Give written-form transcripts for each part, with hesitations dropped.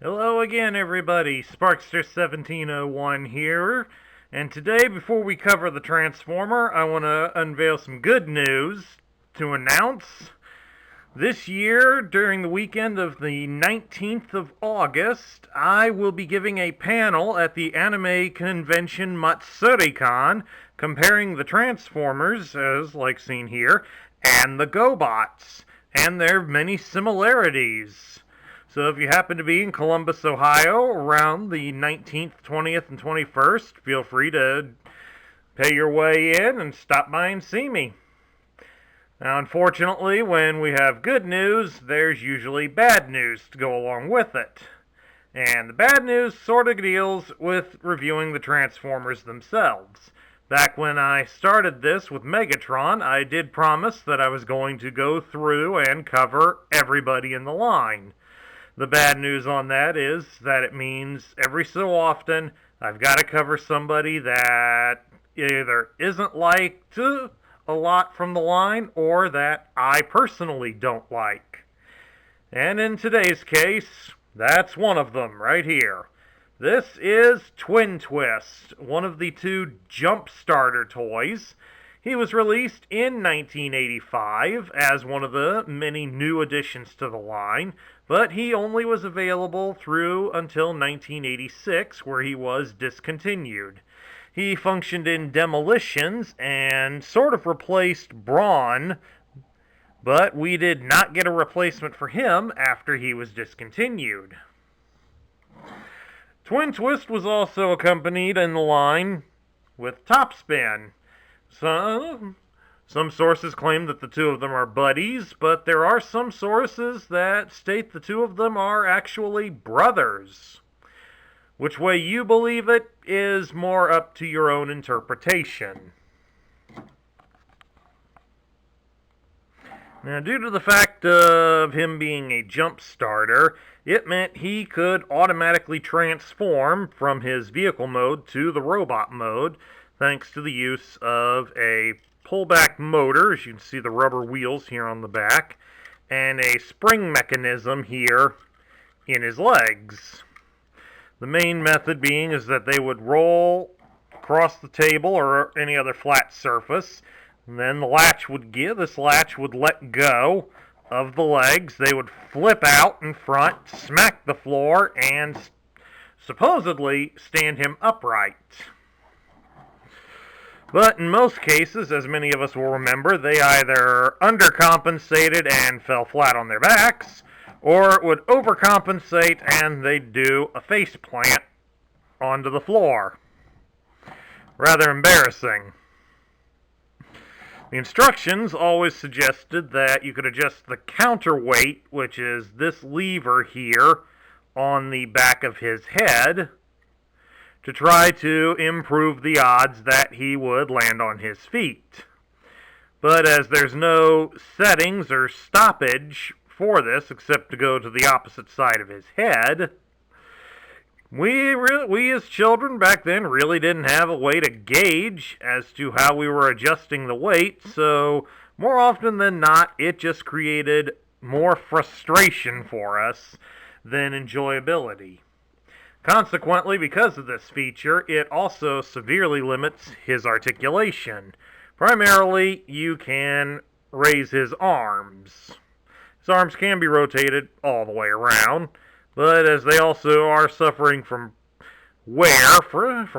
Hello again, everybody. Sparkster1701 here. And today, before we cover the Transformer, I want to unveil some good news to announce. This year, during the weekend of the 19th of August, I will be giving a panel at the anime convention Matsuri-Con comparing the Transformers, as like seen here, and the GoBots, and their many similarities. So if you happen to be in Columbus, Ohio, around the 19th, 20th, and 21st, feel free to pay your way in and stop by and see me. Now, unfortunately, when we have good news, there's usually bad news to go along with it. And the bad news sort of deals with reviewing the Transformers themselves. Back when I started this with Megatron, I did promise that I was going to go through and cover everybody in the line. The bad news on that is that it means every so often I've got to cover somebody that either isn't liked a lot from the line or that I personally don't like. And in today's case, that's one of them right here. This is Twin Twist, one of the two Jumpstarter toys. He was released in 1985 as one of the many new additions to the line, but he only was available through until 1986, where he was discontinued. He functioned in Demolitions and sort of replaced Brawn, but we did not get a replacement for him after he was discontinued. Twin Twist was also accompanied in the line with Topspin. Some sources claim that the two of them are buddies, but there are some sources that state the two of them are actually brothers. Which way you believe it is more up to your own interpretation. Now, due to the fact of him being a jump starter, it meant he could automatically transform from his vehicle mode to the robot mode, thanks to the use of a pullback motor, as you can see the rubber wheels here on the back, and a spring mechanism here in his legs. The main method being is that they would roll across the table or any other flat surface, and then this latch would let go of the legs. They would flip out in front, smack the floor, and supposedly stand him upright. But in most cases, as many of us will remember, they either undercompensated and fell flat on their backs, or it would overcompensate and they'd do a face plant onto the floor. Rather embarrassing. The instructions always suggested that you could adjust the counterweight, which is this lever here on the back of his head, to try to improve the odds that he would land on his feet. But as there's no settings or stoppage for this except to go to the opposite side of his head, we as children back then really didn't have a way to gauge as to how we were adjusting the weight, so more often than not, it just created more frustration for us than enjoyability. Consequently, because of this feature, it also severely limits his articulation. Primarily, you can raise his arms. His arms can be rotated all the way around, but as they also are suffering from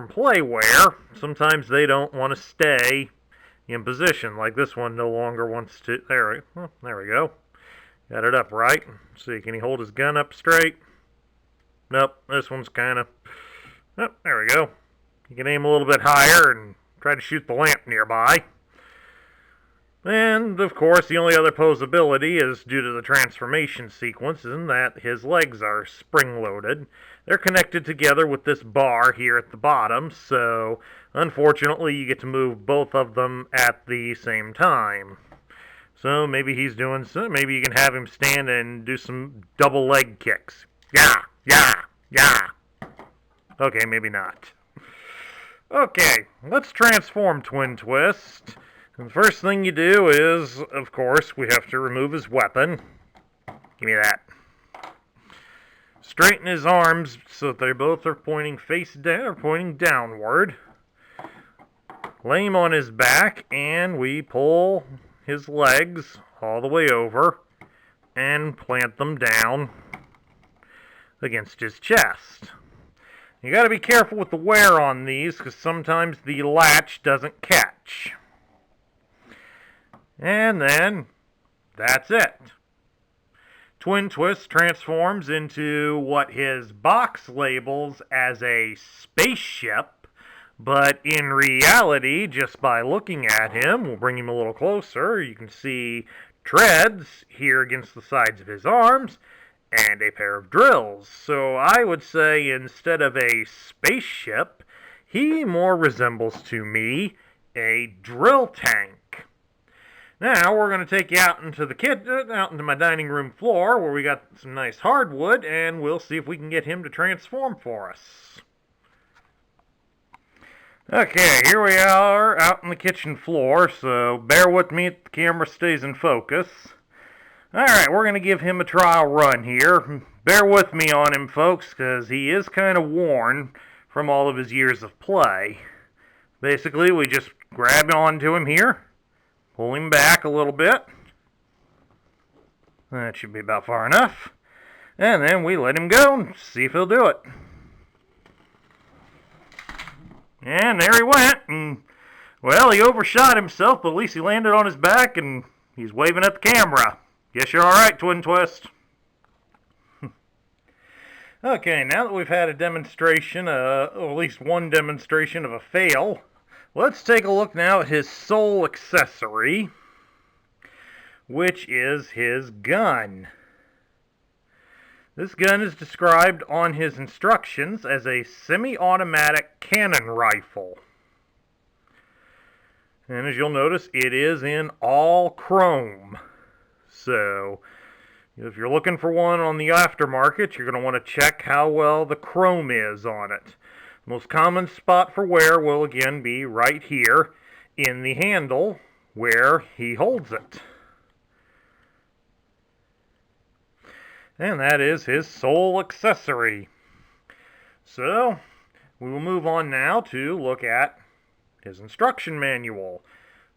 play wear, sometimes they don't want to stay in position. Like this one no longer wants to. There we go. Got it up right. Let's see, can he hold his gun up straight? Nope, this one's kind of... Oh, there we go. You can aim a little bit higher and try to shoot the lamp nearby. And, of course, the only other posability is due to the transformation sequence, in that his legs are spring-loaded. They're connected together with this bar here at the bottom, so unfortunately you get to move both of them at the same time. So maybe he's doing some... Maybe you can have him stand and do some double leg kicks. Yeah! Okay, maybe not. Okay, let's transform Twin Twist. And the first thing you do is, of course, we have to remove his weapon. Give me that. straighten his arms so that they both are pointing face down or pointing downward. Lay him on his back, and we pull his legs all the way over and plant them down against his chest. You got to be careful with the wear on these because sometimes the latch doesn't catch. And then that's it. Twin Twist transforms into what his box labels as a spaceship, but in reality, just by looking at him, we'll bring him a little closer, you can see treads here against the sides of his arms, and a pair of drills. So I would say instead of a spaceship, he more resembles to me a drill tank. Now we're going to take you out into the kitchen, out into my dining room floor where we got some nice hardwood, and we'll see if we can get him to transform for us. Okay, here we are out on the kitchen floor, so bear with me if the camera stays in focus. Alright, we're going to give him a trial run here. Bear with me on him, folks, because he is kind of worn from all of his years of play. Basically, we just grab onto him here, pull him back a little bit. That should be about far enough. And then we let him go and see if he'll do it. And there he went. And, well, he overshot himself, but at least he landed on his back and he's waving at the camera. Guess you're alright, Twin Twist. Okay, now that we've had a demonstration, or at least one demonstration of a fail, let's take a look now at his sole accessory, which is his gun. This gun is described on his instructions as a semi-automatic cannon rifle. And as you'll notice, it is in all chrome. So, if you're looking for one on the aftermarket, you're going to want to check how well the chrome is on it. The most common spot for wear will again be right here in the handle where he holds it. And that is his sole accessory. So, we will move on now to look at his instruction manual.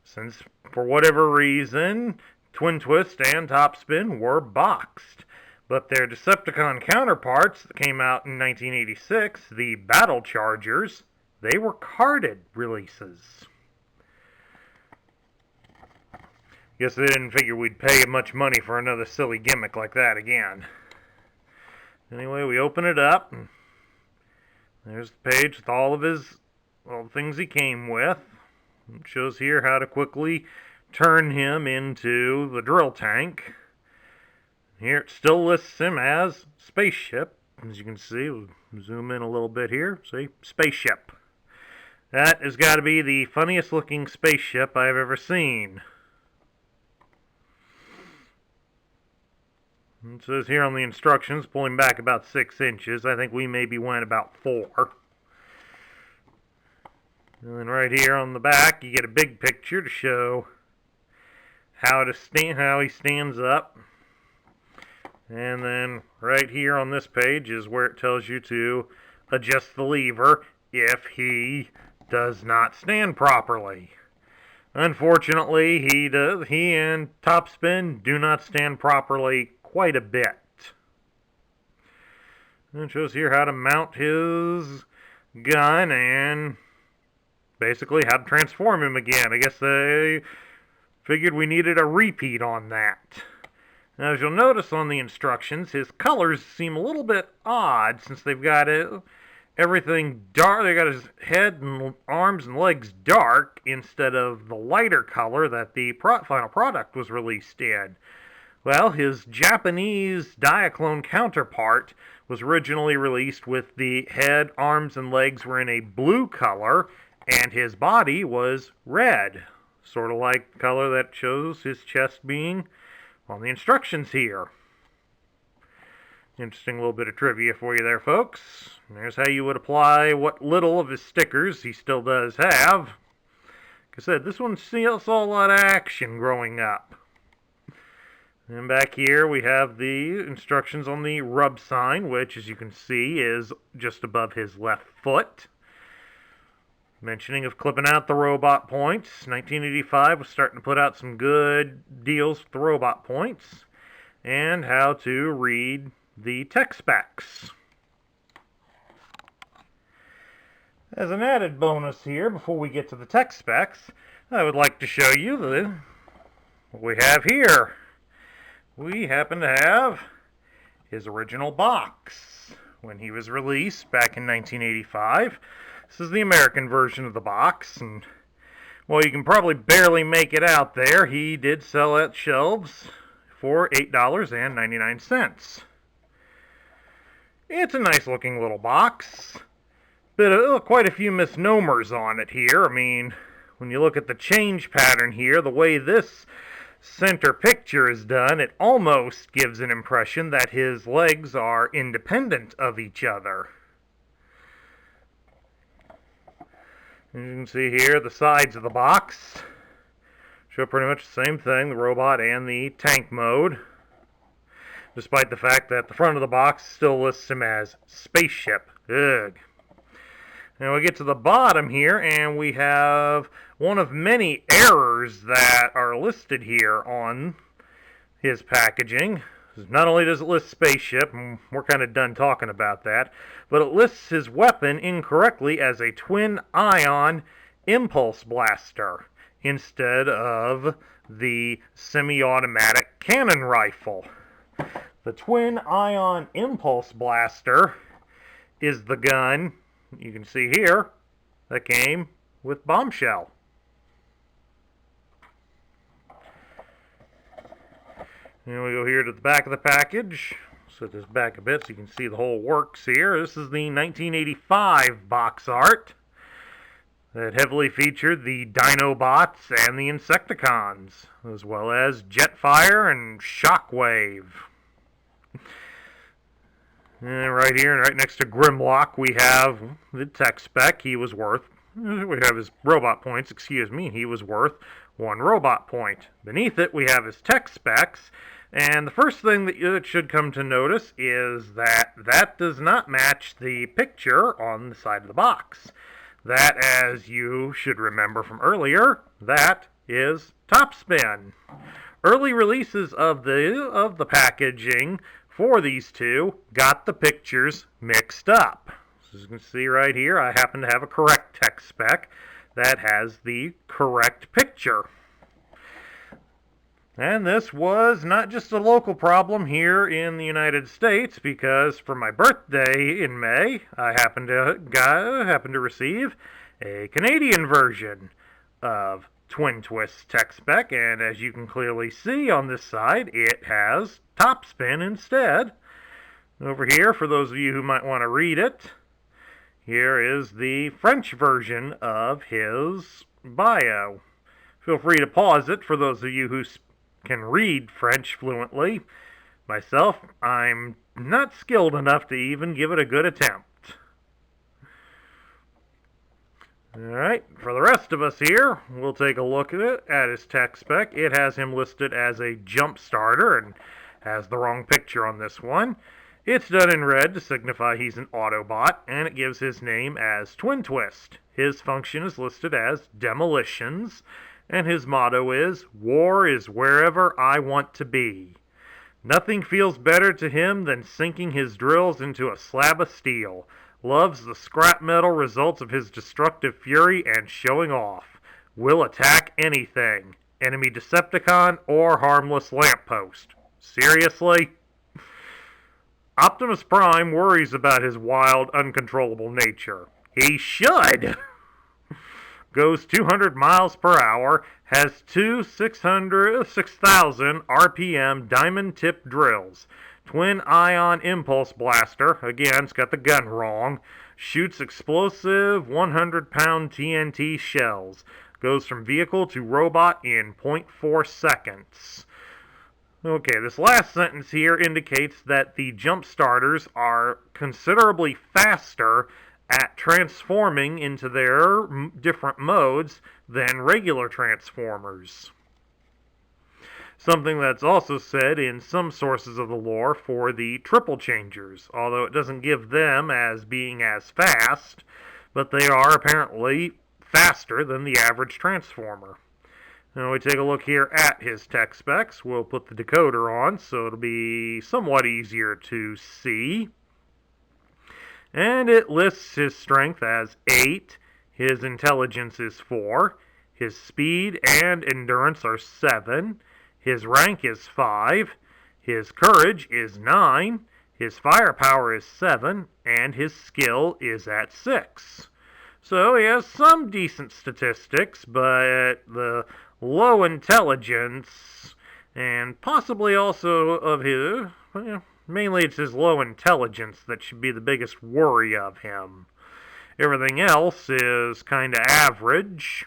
Since, for whatever reason, Twin Twist and Topspin were boxed, but their Decepticon counterparts that came out in 1986, the Battle Chargers, they were carded releases. Guess they didn't figure we'd pay much money for another silly gimmick like that again. Anyway, we open it up, and there's the page with all the things he came with. It shows here how to quickly turn him into the drill tank. Here it still lists him as spaceship. As you can see, we'll zoom in a little bit here. See, spaceship. That has got to be the funniest looking spaceship I've ever seen. It says here on the instructions, pulling back about 6 inches. I think we maybe went about 4. And then right here on the back, you get a big picture to show how he stands up. And then right here on this page is where it tells you to adjust the lever if he does not stand properly. Unfortunately, he and Topspin do not stand properly quite a bit. And it shows here how to mount his gun and basically how to transform him again. I guess they figured we needed a repeat on that. Now, as you'll notice on the instructions, his colors seem a little bit odd since they've got everything dark. They got his head and arms and legs dark instead of the lighter color that the final product was released in. Well, his Japanese Diaclone counterpart was originally released with the head, arms, and legs were in a blue color, and his body was red. Sort of like the color that shows his chest being on the instructions here. Interesting little bit of trivia for you there, folks. And there's how you would apply what little of his stickers he still does have. Like I said, this one saw a lot of action growing up. And back here we have the instructions on the rub sign, which as you can see is just above his left foot. Mentioning of clipping out the robot points. 1985 was starting to put out some good deals with the robot points. And how to read the tech specs. As an added bonus here, before we get to the tech specs, I would like to show you what we have here. We happen to have his original box when he was released back in 1985. This is the American version of the box, and while you can probably barely make it out there, he did sell at shelves for $8.99. It's a nice looking little box, but quite a few misnomers on it here. I mean, when you look at the change pattern here, the way this center picture is done, it almost gives an impression that his legs are independent of each other. As you can see here, the sides of the box show pretty much the same thing, the robot and the tank mode, despite the fact that the front of the box still lists him as spaceship. Ugh. Now we get to the bottom here, and we have one of many errors that are listed here on his packaging. Not only does it list spaceship, and we're kind of done talking about that, but it lists his weapon incorrectly as a twin-ion impulse blaster instead of the semi-automatic cannon rifle. The twin-ion impulse blaster is the gun you can see here that came with Bombshell. And we go here to the back of the package. Set this back a bit so you can see the whole works here. This is the 1985 box art that heavily featured the Dinobots and the Insecticons, as well as Jetfire and Shockwave. And right here, right next to Grimlock, we have the tech spec. We have his robot points, he was worth 1 robot point. Beneath it, we have his tech specs. And the first thing that you should come to notice is that does not match the picture on the side of the box. That, as you should remember from earlier, that is Topspin. Early releases of the packaging for these two got the pictures mixed up. So as you can see right here, I happen to have a correct tech spec that has the correct picture. And this was not just a local problem here in the United States, because for my birthday in May, I happened to receive a Canadian version of Twin Twist tech spec, and as you can clearly see on this side, it has Topspin instead. Over here, for those of you who might want to read it, here is the French version of his bio. Feel free to pause it for those of you who can read French fluently. Myself, I'm not skilled enough to even give it a good attempt. Alright, for the rest of us here, we'll take a look at his tech spec. It has him listed as a Jumpstarter and has the wrong picture on this one. It's done in red to signify he's an Autobot, and it gives his name as Twin Twist. His function is listed as Demolitions, and his motto is, "War is wherever I want to be." Nothing feels better to him than sinking his drills into a slab of steel. Loves the scrap metal results of his destructive fury and showing off. Will attack anything. Enemy Decepticon or harmless lamppost. Seriously? Optimus Prime worries about his wild, uncontrollable nature. He should! Goes 200 miles per hour, has two 6,000 RPM diamond-tipped drills. Twin-ion impulse blaster, again, it's got the gun wrong. Shoots explosive 100-pound TNT shells. Goes from vehicle to robot in 0.4 seconds. Okay, this last sentence here indicates that the Jumpstarters are considerably faster at transforming into their different modes than regular Transformers. Something that's also said in some sources of the lore for the triple changers, although it doesn't give them as being as fast, but they are apparently faster than the average transformer. Now we take a look here at his tech specs. We'll put the decoder on so it'll be somewhat easier to see. And it lists his strength as 8, his intelligence is 4, his speed and endurance are 7, his rank is 5, his courage is 9, his firepower is 7, and his skill is at 6. So he has some decent statistics, but the low intelligence, and possibly also of his, well, mainly it's his low intelligence that should be the biggest worry of him. Everything else is kind of average,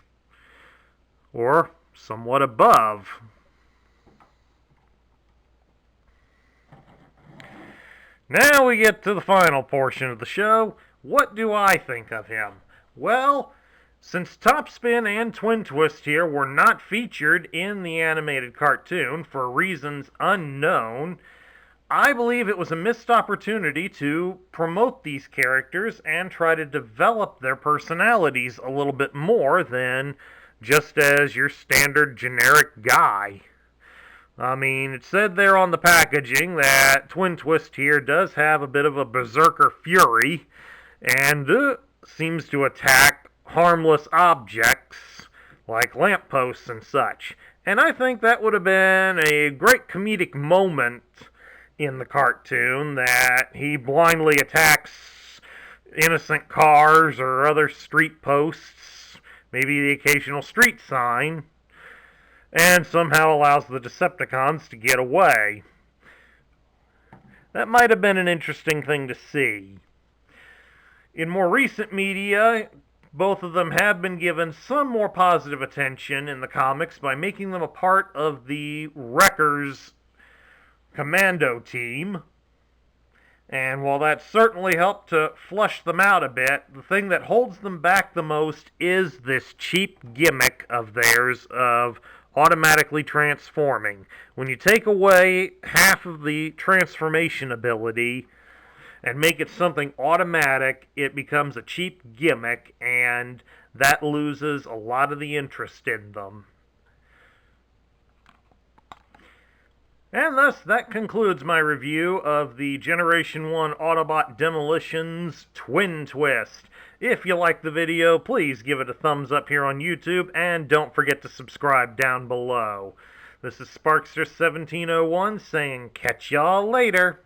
or somewhat above. Now we get to the final portion of the show. What do I think of him? Well, since Topspin and Twin Twist here were not featured in the animated cartoon for reasons unknown, I believe it was a missed opportunity to promote these characters and try to develop their personalities a little bit more than just as your standard generic guy. I mean, it said there on the packaging that Twin Twist here does have a bit of a berserker fury and seems to attack harmless objects like lampposts and such. And I think that would have been a great comedic moment in the cartoon, that he blindly attacks innocent cars or other street posts, maybe the occasional street sign, and somehow allows the Decepticons to get away. That might have been an interesting thing to see. In more recent media, both of them have been given some more positive attention in the comics by making them a part of the Wreckers commando team. And while that certainly helped to flush them out a bit, the thing that holds them back the most is this cheap gimmick of theirs of automatically transforming. When you take away half of the transformation ability and make it something automatic, it becomes a cheap gimmick, and that loses a lot of the interest in them. And thus, that concludes my review of the Generation 1 Autobot Demolition's Twin Twist. If you liked the video, please give it a thumbs up here on YouTube, and don't forget to subscribe down below. This is Sparkster1701 saying catch y'all later.